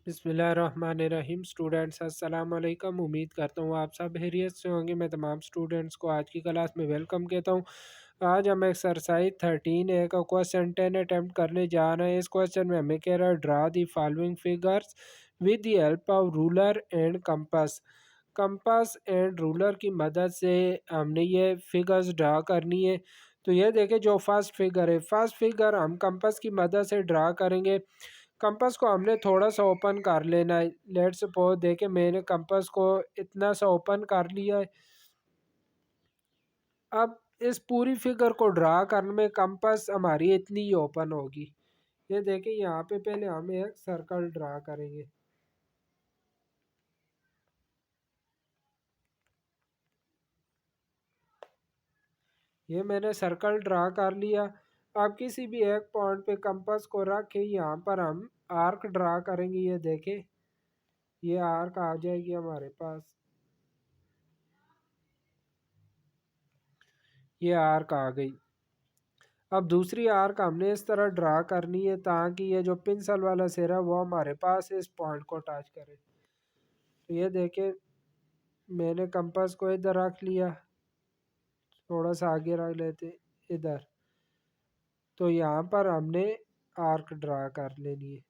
बिस्मिल्लाहिर्रहमानिर्रहीम। स्टूडेंट्स अस्सलाम वालेकुम। उम्मीद करता हूँ आप सब खैरियत से होंगे। मैं तमाम स्टूडेंट्स को आज की क्लास में वेलकम कहता हूँ। आज हम एक्सरसाइज 13A का क्वेश्चन 10 अटैम्प्ट करने जा रहे हैं। इस क्वेश्चन में हमें कह रहा है draw the following figures with the help of ruler and compass. Compass and ruler की मदद से हमने ये फिगर्स ड्रा करनी है। तो ये देखें, जो फर्स्ट फिगर है, फर्स्ट फिगर हम कंपास की मदद से ड्रा करेंगे। कंपास को हमने थोड़ा सा ओपन कर लेना है। लेट्स सपोज देखें, मैंने कंपास को इतना सा ओपन कर लिया है। अब इस पूरी फिगर को ड्रा करने में कंपास हमारी इतनी ही ओपन होगी। ये देखें, यहाँ पे पहले हम एक सर्कल ड्रा करेंगे। ये मैंने सर्कल ड्रा कर लिया। अब किसी भी एक पॉइंट पे कंपास को रख के यहाँ पर हम आर्क ड्रा करेंगे। ये देखें, ये आर्क आ जाएगी हमारे पास। ये आर्क आ गई। अब दूसरी आर्क हमने इस तरह ड्रा करनी है ताकि ये जो पिंसल वाला सिरा वो हमारे पास इस पॉइंट को टच करे। तो ये देखें, मैंने कंपास को इधर रख लिया, थोड़ा सा आगे रख लेते इधर। तो यहाँ पर हमने आर्क ड्रा कर लेनी है।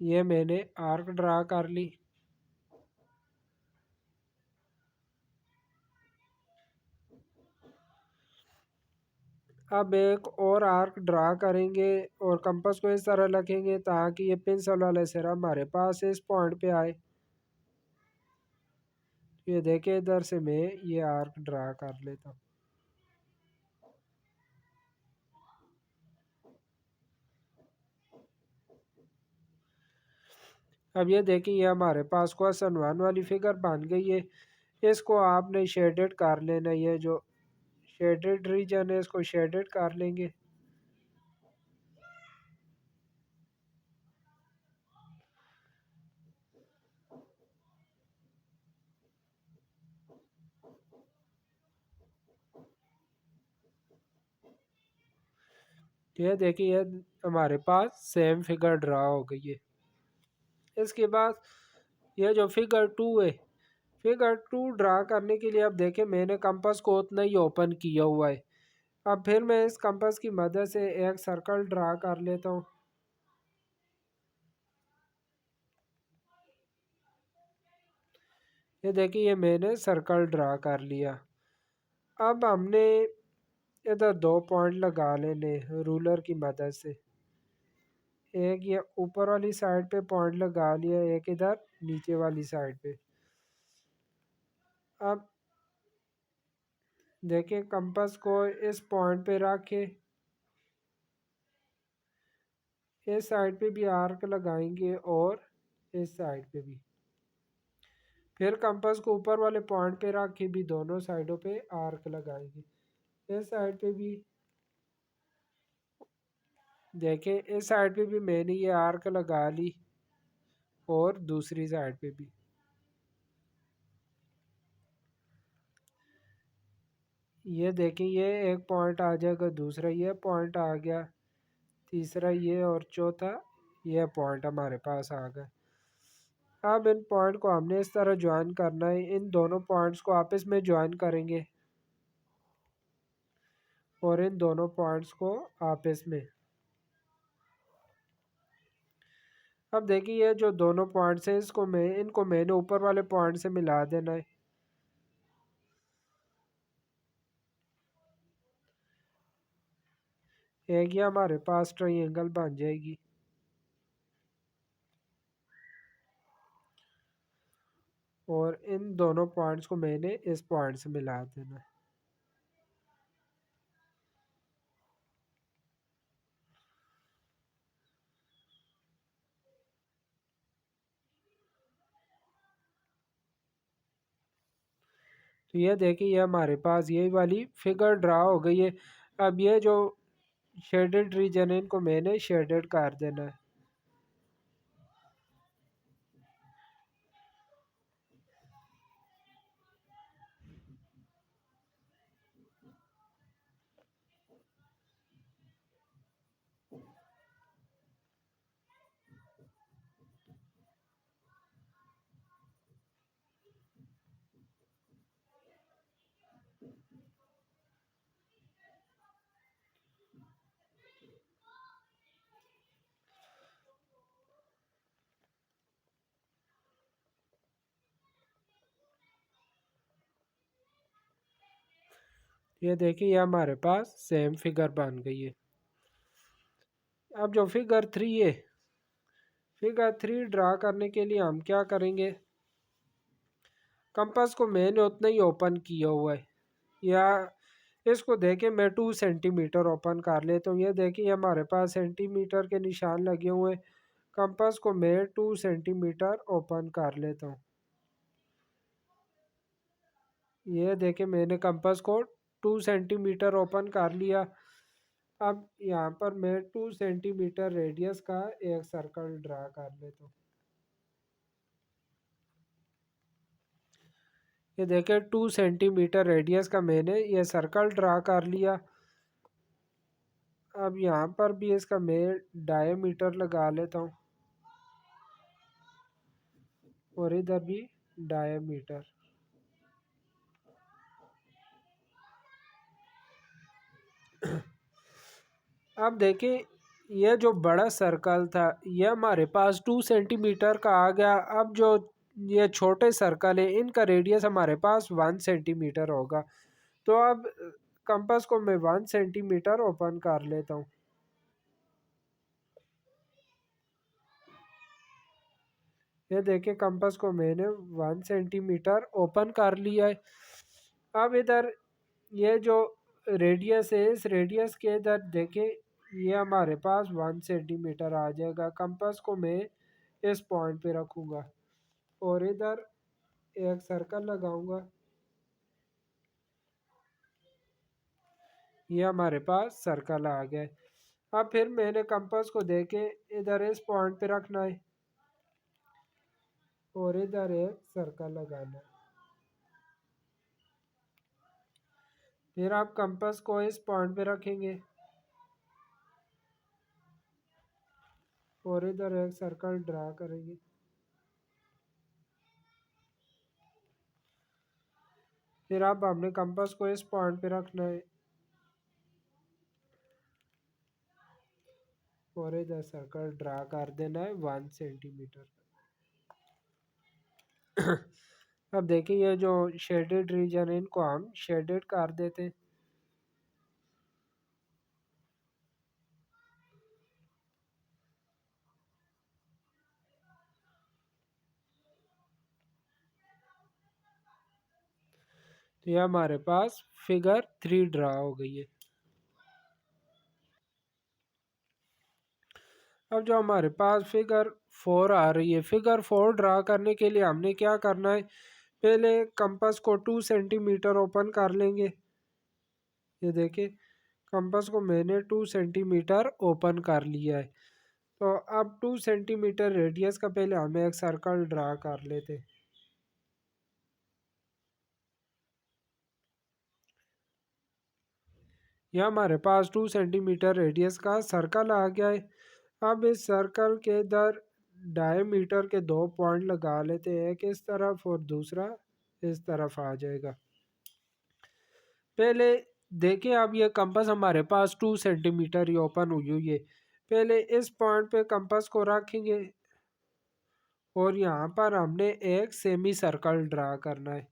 ये मैंने आर्क ड्रा कर ली। अब एक और आर्क ड्रा करेंगे और कंपास को इस तरह रखेंगे ताकि ये पेंसिल वाला सिरा हमारे पास इस पॉइंट पे आए। ये देखें, इधर से मैं ये आर्क ड्रा कर लेता हूँ। अब ये देखिए, ये हमारे पास क्वेश्चन 1 वाली फिगर बन गई है। इसको आपने शेडेड कर लेना। ये जो शेडेड रीजन है इसको शेडेड कर लेंगे। ये देखिए, ये हमारे पास सेम फिगर ड्रा हो गई है। इसके बाद ये जो फिगर 2 है, फिगर 2 ड्रा करने के लिए अब देखें, मैंने कंपास को उतना ही ओपन किया हुआ है। अब फिर मैं इस कंपास की मदद से एक सर्कल ड्रा कर लेता हूँ। ये देखिए, ये मैंने सर्कल ड्रा कर लिया। अब हमने इधर 2 पॉइंट लगा लेने रूलर की मदद से। एक ये ऊपर वाली साइड पे पॉइंट लगा लिया, एक इधर नीचे वाली साइड पे। अब देखिए, कंपास को इस पॉइंट पे रख के इस साइड पे भी आर्क लगाएंगे और इस साइड पे भी। फिर कंपास को ऊपर वाले पॉइंट पे रख के भी दोनों साइडों पे आर्क लगाएंगे। इस साइड पे भी देखें, इस साइड पे भी मैंने ये आर्क लगा ली और दूसरी साइड पे भी। ये देखें, ये एक पॉइंट आ जाएगा, दूसरा ये पॉइंट आ गया, तीसरा ये और चौथा ये पॉइंट हमारे पास आ गए। अब इन पॉइंट को हमने इस तरह ज्वाइन करना है। इन दोनों पॉइंट्स को आपस में ज्वाइन करेंगे और इन दोनों पॉइंट्स को आपस में। अब देखिए, ये जो दोनों पॉइंट्स हैं इनको मैंने ऊपर वाले पॉइंट से मिला देना है। एक ये हमारे पास ट्रायंगल बन जाएगी और इन दोनों पॉइंट्स को मैंने इस पॉइंट से मिला देना है। तो ये देखिए, ये हमारे पास यही वाली फिगर ड्रा हो गई है। अब ये जो शेडेड रीजन है इनको मैंने शेडेड कर देना है। ये देखिए, ये हमारे पास सेम फिगर बन गई है। अब जो फिगर 3 है, फिगर 3 ड्रा करने के लिए हम क्या करेंगे, कंपास को मैंने उतना ही ओपन किया हुआ है, या इसको देखे मैं 2 सेंटीमीटर ओपन कर लेता हूँ। ये देखिए हमारे पास सेंटीमीटर के निशान लगे हुए हैं। कंपास को मैं 2 सेंटीमीटर ओपन कर लेता हूँ। ये देखे मैंने कंपास को 2 सेंटीमीटर ओपन कर लिया। अब यहाँ पर मैं 2 सेंटीमीटर रेडियस का एक सर्कल ड्रा कर लेता हूँ। ये देखे 2 सेंटीमीटर रेडियस का मैंने ये सर्कल ड्रा कर लिया। अब यहाँ पर भी इसका मैं डायमीटर लगा लेता हूँ, और इधर भी डायमीटर। अब देखिए, ये जो बड़ा सर्कल था ये हमारे पास 2 सेंटीमीटर का आ गया। अब जो ये छोटे सर्कल है इनका रेडियस हमारे पास 1 सेंटीमीटर होगा। तो अब कंपास को मैं 1 सेंटीमीटर ओपन कर लेता हूँ। ये देखिए कंपास को मैंने 1 सेंटीमीटर ओपन कर लिया है। अब इधर ये जो रेडियस है, इस रेडियस के इधर देखिए ये हमारे पास 1 सेंटीमीटर आ जाएगा। कंपास को मैं इस पॉइंट पे रखूँगा और इधर एक सर्कल लगाऊंगा। ये हमारे पास सर्कल आ गया है। अब फिर मैंने कंपास को देके इधर इस पॉइंट पे रखना है और इधर एक सर्कल लगाना है। फिर आप कंपास को इस पॉइंट पे रखेंगे और इधर एक सर्कल ड्रा करेंगे। फिर आप हमने कंपास को इस पॉइंट पे रखना है और इधर सर्कल ड्रा कर देना है 1 सेंटीमीटर। अब देखिए ये जो शेडेड रीजन है इनको हम शेडेड कर देते हैं। तो ये हमारे पास फिगर 3 ड्रा हो गई है। अब जो हमारे पास फिगर 4 आ रही है, फिगर 4 ड्रा करने के लिए हमने क्या करना है, पहले कंपास को 2 सेंटीमीटर ओपन कर लेंगे। ये देखिए कंपास को मैंने 2 सेंटीमीटर ओपन कर लिया है। तो अब 2 सेंटीमीटर रेडियस का पहले हमें एक सर्कल ड्रा कर लेते हैं। यह हमारे पास 2 सेंटीमीटर रेडियस का सर्कल आ गया है। अब इस सर्कल के इधर डायमीटर के 2 पॉइंट लगा लेते हैं, एक इस तरफ और दूसरा इस तरफ आ जाएगा। पहले देखिए अब ये कंपास हमारे पास 2 सेंटीमीटर ही ओपन हुई हुई है। पहले इस पॉइंट पे कंपास को रखेंगे और यहाँ पर हमने एक सेमी सर्कल ड्रा करना है।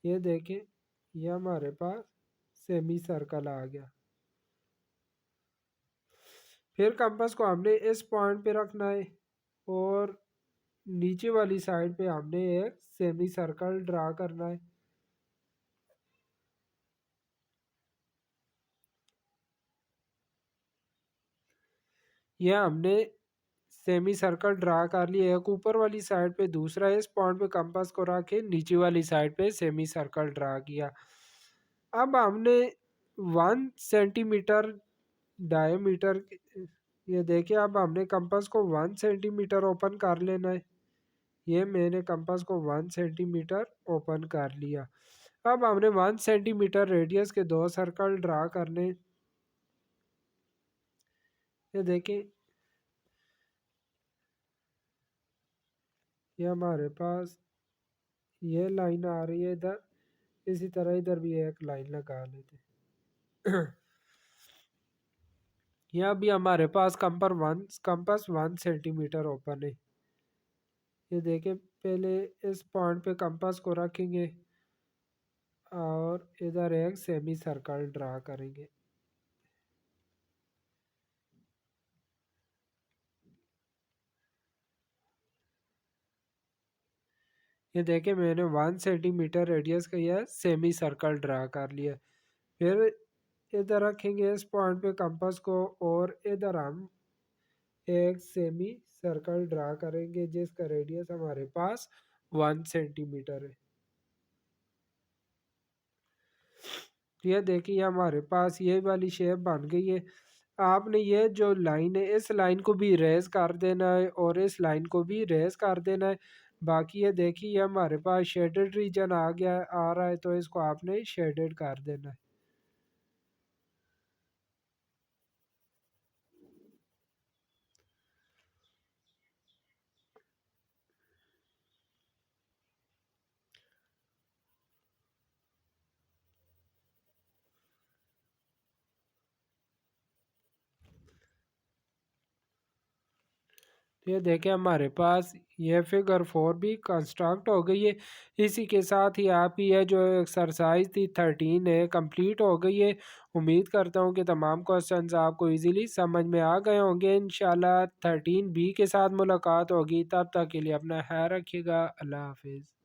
ये देखें, ये हमारे पास सेमी सर्कल आ गया। फिर कंपास को हमने इस पॉइंट पे रखना है और नीचे वाली साइड पे हमने एक सेमी सर्कल ड्रा करना है। यह हमने सेमी सर्कल ड्रा कर लिया, एक ऊपर वाली साइड पे, दूसरा इस पॉइंट पे कंपास को रखे नीचे वाली साइड पे सेमी सर्कल ड्रा किया। अब हमने 1 सेंटीमीटर डायमीटर, ये देखिए अब हमने कंपास को 1 सेंटीमीटर ओपन कर लेना है। ये मैंने कंपास को 1 सेंटीमीटर ओपन कर लिया। अब हमने 1 सेंटीमीटर रेडियस के 2 सर्कल ड्रा करने। ये देखिए ये हमारे पास ये लाइन आ रही है इधर, इसी तरह इधर भी एक लाइन लगा लेते। यहाँ भी हमारे पास कंपास 1 सेंटीमीटर ओपन है। ये देखें पहले इस पॉइंट पे कंपास को रखेंगे। और इधर एक सेमी सर्कल ड्रा करेंगे। ये देखिए मैंने 1 सेंटीमीटर रेडियस का यह सेमी सर्कल ड्रा कर लिया। फिर इधर रखेंगे इस पॉइंट पे कंपास को, और इधर हम एक सेमी सर्कल ड्रा करेंगे जिसका रेडियस हमारे पास 1 सेंटीमीटर है। ये देखिए हमारे पास ये वाली शेप बन गई है। आपने ये जो लाइन है इस लाइन को भी रेज कर देना है और इस लाइन को भी रेज कर देना है। बाकी ये देखिए ये हमारे पास शेडेड रीजन आ रहा है, तो इसको आपने शेडेड कर देना है। ये देखें हमारे पास ये फिगर 4 भी कंस्ट्रक्ट हो गई है। इसी के साथ ही आपकी यह जो एक्सरसाइज थी 13 है कंप्लीट हो गई है। उम्मीद करता हूँ कि तमाम क्वेश्चंस आपको इजीली समझ में आ गए होंगे। इंशाल्लाह 13 बी के साथ मुलाकात होगी। तब तक के लिए अपना ख्याल रखिएगा। अल्लाह हाफिज़।